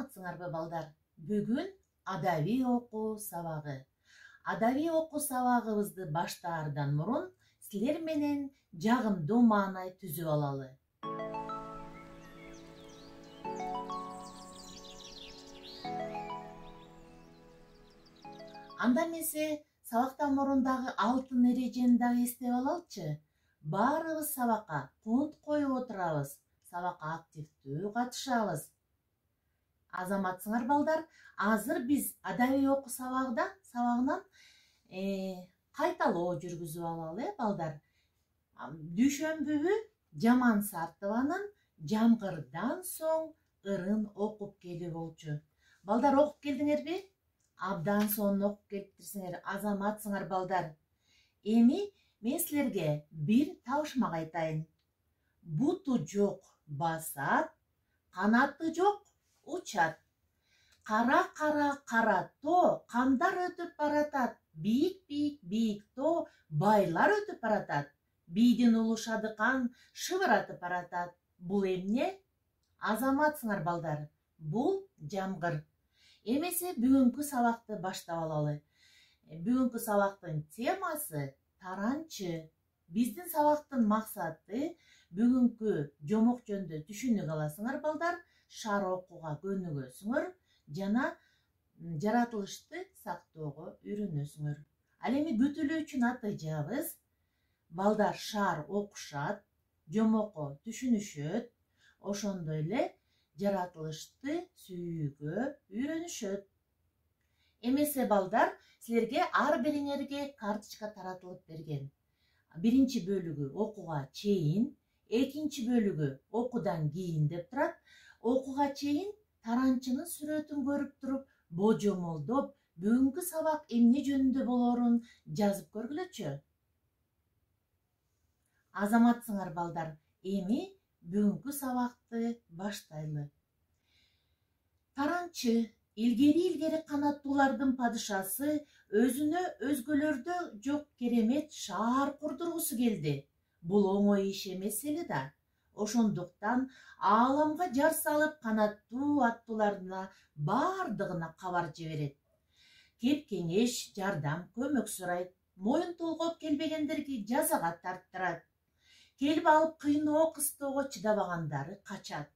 Саламатсыңарбы балдар? Бүгүн адабий окуу сабагы. Адабий окуу сабагыбызды баштаардан мурун силер менен жагымдуу маанай түзүп алалы. Анда эмесе сабактан мурундагы алтын эрежени дагы эстеп алалычы. Баарыбыз сабакка пункт коюп отурабыз. Сабакка активдүү катышабыз. Азаматсыңар балдар, азыр биз адабий окуу сабагынан кайталоо жүргүзүп алалы, балдар. Дүйшөмбүбү Жаман Сартованын Жамгырдан соң ырын окуп келүү болчу. Балдар, окуп келдиңерби? Абдан сонун окуп келиптирсиңер. Азаматсыңар балдар. Эми мен силерге бир табышмак айтайын. Буту жок басат, канаты жок учат. Кара кара тоо, камдар өтүп баратат. Бийик тоо, байлар өтүп баратат. Бийдин улу шадыкан шыбыратып баратат. Бул эмне? Азаматсыңар балдар. Бул жамгыр. Эмесе бүгүнкү сабакты баштап алалы. Бүгүнкү сабактын темасы таранчы. Биздин сабактын максаты бүгүнкү жомок жөнүндө түшүнүк аласыңар балдар, шаар окууга көнүгөсүңөр жана жаратылышты сактоого үйрөнөсүңөр. Ал эми күтүлүү үчүн атыжабыз. Балдар шаар окушат, жомокко түшүнүшөт, ошондой эле жаратылышты сүйүүгө үйрөнүшөт. Эмесе балдар, силерге ар бириңерге карточка таратылып берген. Биринчи бөлүгү окууга чейин, экинчи бөлүгү окуудан кийин деп турат. Окууга чейин таранчынын сүрөтүн көрүп туруп, божомолдоп, бүгүнкү сабак эмне жөнүндө болоорун жазып көргүлөчү. Азаматсыңар балдар, эми бүгүнкү сабакты баштайлы. Таранчы, илгери канаттуулардын падышасы, өзүнө өзгөлөрдө жок керемет шаар курдургусу келди. Бул оңой иш эмес эле да. Ошондуктан ааламга жар салып канаттуу аттууларына бардыгына кабар жиберет. Кеп кеңеш, жардам, көмөк сурайт. Моюн толгоп келбегендерге жазага тарттырат. Келип алып кыйноо кыстоого чыдабагандары качат.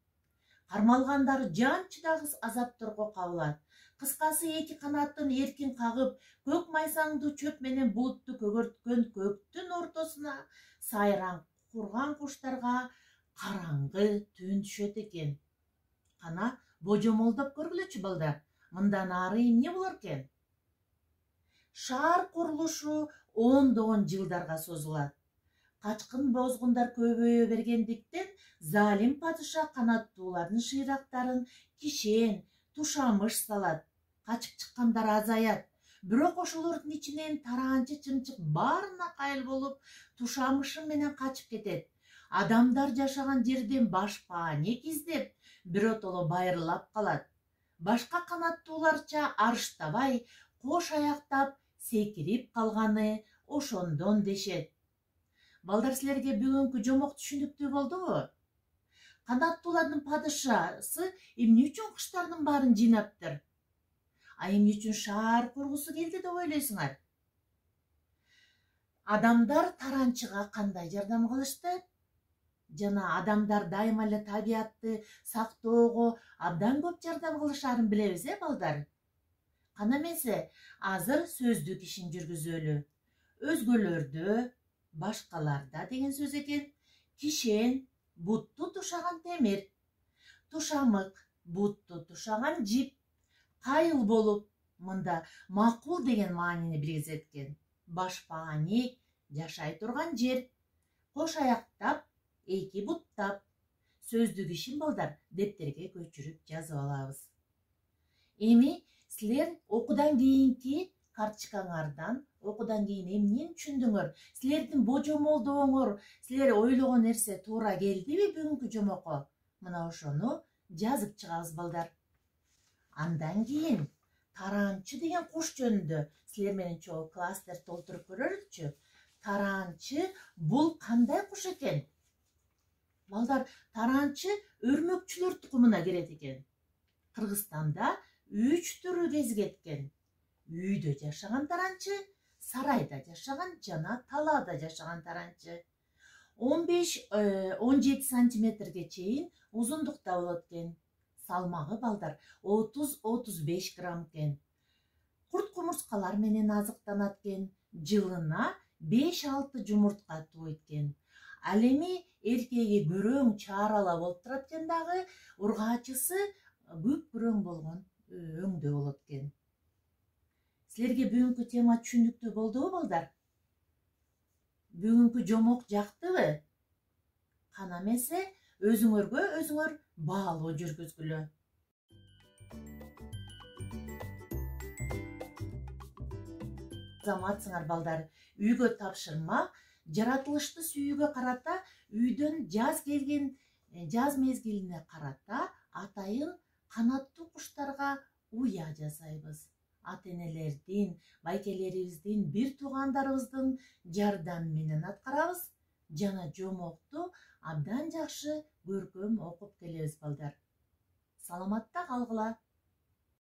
Кармалгандары жан чыдагыс азапторго кабылат. Кыскасы эки канатын эркин кагып, көк майсаңдуу чөп менен булутту көгөрткөн көктүн ортосуна сайран курган куштарга караңгы түн түшөт экен. Кана божомолдоп көргүлөчү балдар. Мындан ары эмне болор экен? Шаар курулушу ондогон жылдарга созулат. Качкын бозгундар көбөйө бергендиктен залим падыша канаттуулардын шыйрактарын кишен, тушамыш салат. Качып чыккандар азаят. Бирок ошолордун ичинен таранчы чымчык баарына кайыл болуп, тушамышы менен качып кетет. Адамдар жашаган жерден башпаанек издеп, биротоло байырлап калат. Башка канаттууларча арыштабай, кош аяктап, секирип калганы ошондон дешет. Балдар, силерге бүгүнкү жомок түшүнүктүү болдубу? Канаттуулардын падышасы эмне үчүн куштардын баарын жыйнаптыр? Эмне үчүн шаар кургусу келди деп ойлойсуңар? Адамдар таранчыга кандай жардам кылышты? Жана адамдар дайыма эле табиятты сактоого абдан көп жардам кылышаарын билебиз, балдар? Кана эмесе, азыр сөздүк ишин жүргүзөлү. Өзгөлөрдө, башкаларда деген сөз экен. Кишен, бутту тушаган темир. Тушамык, бутту тушаган жип. Кайыл болуп, мында макул деген маанини билгизет экен. Башпаанек, жашай турган жер. Кош аяктап, эки буттап. Сөздүк ишин балдар дептерге көчүрүп жазып алабыз. Эми силер окуудан кийинки карточкаңардан окуудан кийин эмнени түшүндүңөр? Силердин божомолдооңор, силер ойлогон нерсе туура келдиби бүгүнкү жомокко? Мына ошону жазып чыгабыз, балдар. Андан кийин таранчы деген куш жөнүндө силер менен чогуу класстер толтуруп көрөлүкчү. Таранчы бул кандай куш экен? Балдар, таранчы өрмөкчүлөр тукумуна кирет экен. Кыргызстанда 3 түрү кезикеткен: үйдө жашаган таранчы, сарайда жашаган жана талаада жашаган таранчы. 15-17 сантиметрге чейин узундукта болот экен. Салмагы балдар 30-35 грамм экен. Курт кумурскалар менен азыктанат экен. Жылына 5-6 жумуртка тууйт экен. Ал эми эркеги көрөң чаарала болуп турат экен дагы, ургаачысы күп-күрөң болгон өңдө болот экен. Силерге бүгүнкү тема түшүндүктүү болдубу балдар? Бүгүнкү жомок жактыбы? Кана эмесе, өзүңөргө өзүңөр баалоо жүргүзгүлө. Заматсыңар балдар, үйгө тапшырма жаратылышты сүйүүгө карата үйдөн жаз келген жаз мезгилине карата атайын канаттуу куштарга уя жасайбыз. Ата-энелердин, байкелерибиздин, бир туугандарыбыздын жардамы менен аткарабыз жана жомокту абдан жакшы көркөм окуп келебиз балдар. Саламатта калгыла.